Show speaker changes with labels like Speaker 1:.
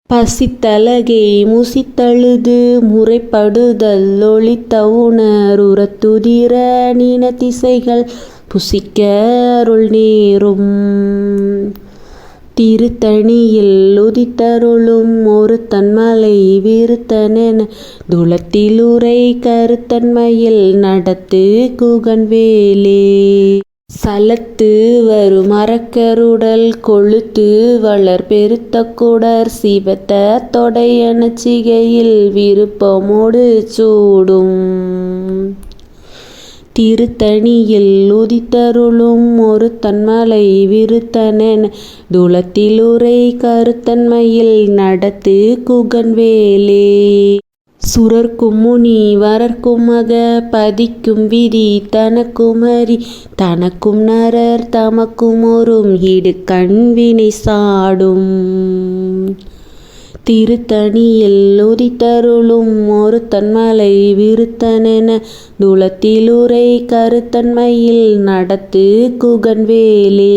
Speaker 1: பசித்தலகை முசித்தழுது முறைப்படுதல் ஒளித்த உணருறத்துதிர நீனதிசைகள் புசிக்க அருள் நேரும். திருத்தணியில் உதித்தருளும் ஒருத்தன் மலை விருத்தனென துளத்திலுறை கருத்தன்மையில் நடத்து குகன்வேலே. சலத்து வரும் அரக்கருடல் கொழுத்து வளர் பெருத்த குடர் சிவத்த தொடையனச் சிகையில் விருப்பமோடு சூடும். திருத்தணியில் உதித்தருளும் ஒருத்தன் மலை விருத்தனென துளத்திலுறை கருத்தன்மையில் நடத்து குகன்வேலே. சுரர்க்கும் முனி வரர்க்கும் மக பதிக்கும் விதி தனக்குமரி தனக்கும் நரர் தமக்கும் ஒரும் இடுக்கண் வினை சாடும். திருத்தணியில் உதித்தருளும் ஒருத்தன் மலை விருத்தனென துளத்திலுறை கருத்தன்மையில் நடத்து குகன்வேலே.